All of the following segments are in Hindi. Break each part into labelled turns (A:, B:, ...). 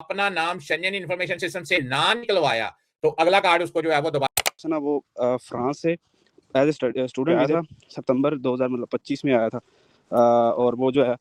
A: अपना नाम शेंजन इंफॉर्मेशन सिस्टम से ना निकलवाया तो अगला कार्ड उसको जो है वो दोबारा
B: ना वो फ्रांस से एज ए स्टूडेंट आया था सितंबर 2025 में आया था। और वो जो है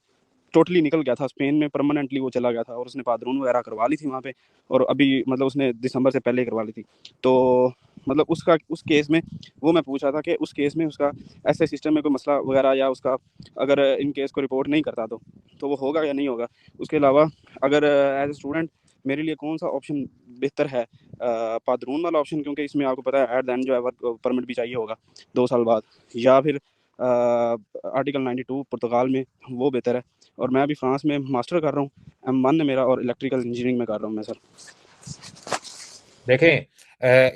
B: टोटली निकल गया था स्पेन में, परमानेंटली वो चला गया था और उसने पादरून वगैरह करवा ली थी वहाँ पे। और अभी मतलब उसने दिसंबर से पहले ही करवा ली थी। तो मतलब उसका उस केस में वो मैं पूछ रहा था कि उस केस में उसका ऐसे सिस्टम में कोई मसला वगैरह, या उसका अगर इन केस को रिपोर्ट नहीं करता तो वो होगा या नहीं होगा। उसके अलावा अगर एज ए स्टूडेंट मेरे लिए कौन सा ऑप्शन बेहतर है, पादरून वाला ऑप्शन, क्योंकि इसमें आपको पता है एट द एंड जो है वर्क परमिट भी चाहिए होगा 2 साल बाद, या फिर आर्टिकल 92 पुर्तगाल में, वो बेहतर है। और मैं अभी फ्रांस में मास्टर कर रहा हूँ, M1 है मेरा, और इलेक्ट्रिकल इंजीनियरिंग में कर रहा हूँ मैं सर।
A: देखें,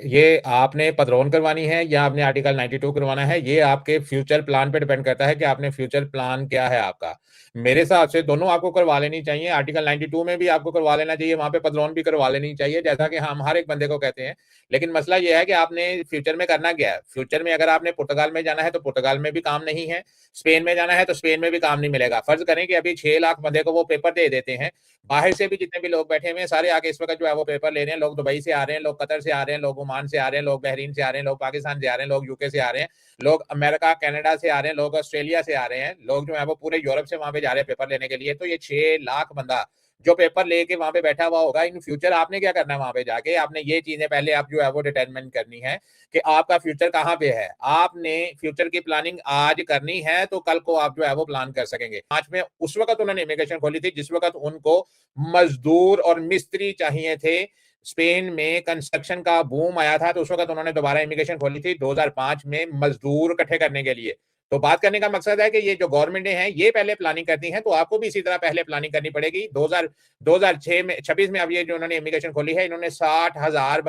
A: ये आपने पदरोन करवानी है या आपने आर्टिकल 92 करवाना है, ये आपके फ्यूचर प्लान पे डिपेंड करता है कि आपने फ्यूचर प्लान क्या है आपका। मेरे हिसाब से दोनों आपको करवा लेनी चाहिए। आर्टिकल 92 में भी आपको करवा लेना चाहिए, वहां पे पदरोन भी करवा लेनी चाहिए, जैसा कि हम हर एक बंदे को कहते हैं। लेकिन मसला यह है कि आपने फ्यूचर में करना क्या है। फ्यूचर में अगर आपने पुर्तगाल में जाना है तो पुर्तगाल में भी काम नहीं है, स्पेन में जाना है तो स्पेन में भी काम नहीं मिलेगा। फर्ज करें कि अभी 6 लाख बंदे को वो पेपर दे देते हैं, बाहर से भी जितने भी लोग बैठे हुए हैं सारे आके इस वक्त जो है वो पेपर ले रहे हैं। लोग दुबई से आ रहे हैं, लोग कतर से आ रहे हैं, लोग ओमान से आ रहे हैं, लोग बहरीन से आ रहे हैं, लोग पाकिस्तान से आ रहे हैं, लोग यूके से आ रहे हैं, लोग अमेरिका कनाडा से आ रहे हैं, लोग ऑस्ट्रेलिया से आ रहे हैं, लोग जो है वो पूरे यूरोप से वहां पे जा रहे हैं पेपर लेने के लिए। तो ये 6 लाख बंदा जो पेपर लेके वहां पे बैठा हुआ होगा, इन फ्यूचर आपने क्या करना है वहां पे जाके, आपने ये चीजें पहले आप जो है वो डिटरमिन करनी है कि आपका फ्यूचर कहाँ पे है। आपने फ्यूचर की प्लानिंग आज करनी है तो कल को आप जो है वो प्लान कर सकेंगे। आज में उस वक्त उन्होंने इमिग्रेशन खोली थी जिस वक्त उनको मजदूर और मिस्त्री चाहिए थे। स्पेन में कंस्ट्रक्शन का बूम आया था तो उस वक्त उन्होंने दोबारा इमिग्रेशन खोली थी 2005 में मजदूर इकट्ठे करने के लिए। तो बात करने का मकसद है कि ये जो गवर्नमेंटें हैं ये पहले प्लानिंग करती हैं, तो आपको भी इसी तरह पहले प्लानिंग करनी पड़ेगी। 2006 में 26 में अब ये जो उन्होंने इमिग्रेशन खोली है, इन्होंने 60,000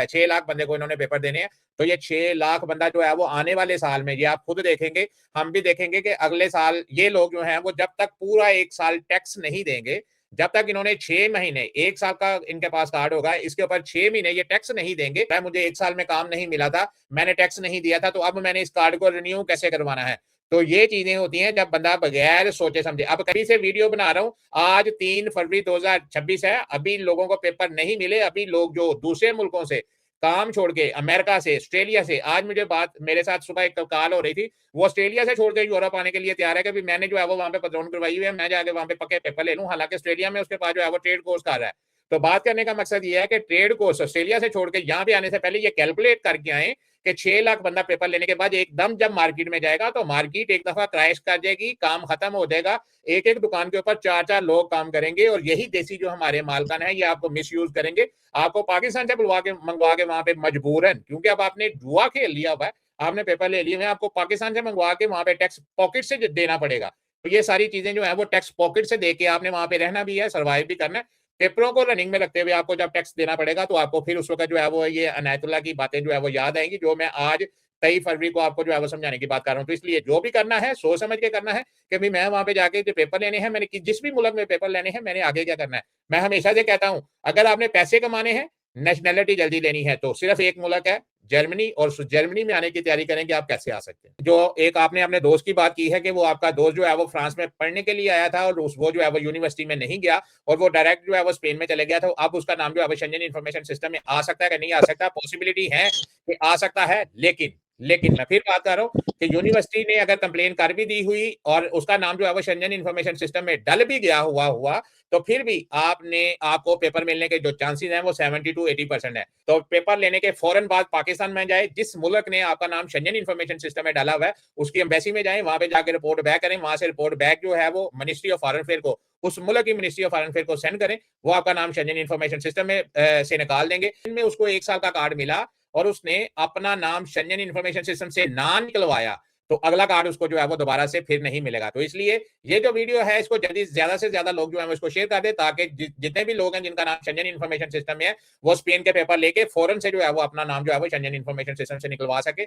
A: 6 लाख बंदे को इन्होंने पेपर देने हैं। तो ये 6 लाख बंदा जो है वो आने वाले साल में, ये आप खुद देखेंगे, हम भी देखेंगे कि अगले साल ये लोग जो हैं वो जब तक पूरा 1 साल टैक्स नहीं देंगे, जब तक इन्होंने 6 महीने, 1 साल का इनके पास कार्ड होगा, इसके ऊपर 6 महीने ये टैक्स नहीं देंगे, मुझे 1 साल में काम नहीं मिला था, मैंने टैक्स नहीं दिया था, तो अब मैंने इस कार्ड को रिन्यू कैसे करवाना है। तो ये चीजें होती हैं जब बंदा बगैर सोचे समझे। अब कभी से वीडियो बना रहा हूं, आज 3 फरवरी 2026 है, अभी लोगों को पेपर नहीं मिले। अभी लोग जो दूसरे मुल्कों से काम छोड़ के, अमेरिका से, ऑस्ट्रेलिया से, आज मुझे बात, मेरे साथ सुबह एक कॉल हो रही थी, वो ऑस्ट्रेलिया से छोड़ के यूरोप आने के लिए तैयार है कि मैंने जो है वो वहां पे पदरोन करवाई हुई है, मैं जाके वहां पे पक्के पेपर ले लूं। हालांकि ऑस्ट्रेलिया में उसके पास जो है वो ट्रेड कोर्स कर रहा है। तो बात करने का मकसद ये है कि ट्रेड कोर्स ऑस्ट्रेलिया से छोड़ के यहाँ पे आने से पहले ये कैलकुलेट करके आए कि 6 लाख बंदा पेपर लेने के बाद एकदम जब मार्केट में जाएगा तो मार्केट एक दफा क्रैश कर जाएगी, काम खत्म हो जाएगा, एक एक दुकान के ऊपर 4-4 लोग काम करेंगे और यही देसी जो हमारे मालकान है ये आपको मिस यूज करेंगे। आपको पाकिस्तान से बुलवा के मंगवा के वहां पे मजबूरन, क्योंकि अब आपने जुआ खेल लिया हुआ है, आपने पेपर ले लिए हैं, आपको पाकिस्तान से मंगवा के वहां पे टैक्स पॉकेट से देना पड़ेगा। तो ये सारी चीजें जो है वो टैक्स पॉकेट से देके आपने वहां पे रहना भी है, सर्वाइव भी करना है। पेपरों को रनिंग में रखते हुए आपको जब टैक्स देना पड़ेगा तो आपको फिर उस वक्त जो है वो ये अनायतुल्लाह की बातें जो है वो याद आएंगी, जो मैं आज 23 फरवरी को आपको जो है वो समझाने की बात कर रहा हूँ। तो इसलिए जो भी करना है सोच समझ के करना है कि भाई मैं वहां पे जाके जो पेपर लेने हैं, मैंने जिस भी मुल्क में पेपर लेने हैं, मैंने आगे क्या करना है। मैं हमेशा से कहता हूं, अगर आपने पैसे कमाने हैं, नेशनैलिटी जल्दी लेनी है, तो सिर्फ एक मुल्क है जर्मनी, और जर्मनी में आने की तैयारी करें कि आप कैसे आ सकते हैं। जो एक आपने अपने दोस्त की बात की है कि वो आपका दोस्त जो है वो फ्रांस में पढ़ने के लिए आया था और वो जो है वो यूनिवर्सिटी में नहीं गया और वो डायरेक्ट जो है वो स्पेन में चले गया, तो अब उसका नाम जो है वो शेंजन इंफॉर्मेशन सिस्टम में आ सकता है कि नहीं आ सकता। पॉसिबिलिटी है कि आ सकता है, लेकिन मैं फिर बात कर रहा हूं कि यूनिवर्सिटी ने अगर कंप्लेन कर भी दी हुई और उसका नाम जो है वो शेंजन इंफॉर्मेशन सिस्टम में डल भी गया हुआ तो फिर भी आपको पेपर मिलने के जो चांसेस हैं वो 70 to 80% है। तो पेपर लेने के फौरन बाद पाकिस्तान में जाए, जिस मुल्क ने आपका नाम शेंजन इंफॉर्मेशन सिस्टम में डाला हुआ है उसकी एम्बेसी में जाए, वहां पे जाकर रिपोर्ट बैक करें, वहां से रिपोर्ट बैक जो है वो मिनिस्ट्री ऑफ फॉरेन अफेयर को, उस मुल्क की मिनिस्ट्री ऑफ फॉरेन अफेयर को सेंड करें, वो आपका नाम शेंजन इंफॉर्मेशन सिस्टम में से निकाल देंगे। इनमें उसको 1 साल का कार्ड मिला और उसने अपना नाम शेंजन इंफॉर्मेशन सिस्टम से ना निकलवाया तो अगला कार्ड उसको जो है वो दोबारा से फिर नहीं मिलेगा। तो इसलिए ये जो वीडियो है इसको जल्दी ज्यादा से ज्यादा लोग जो है इसको शेयर कर दे, ताकि जितने भी लोग हैं जिनका नाम शेंजन इंफॉर्मेशन सिस्टम में है वो स्पेन के पेपर लेके फौरन से जो है वो अपना नाम जो है वो शेंजन इंफॉर्मेशन सिस्टम से निकलवा सके।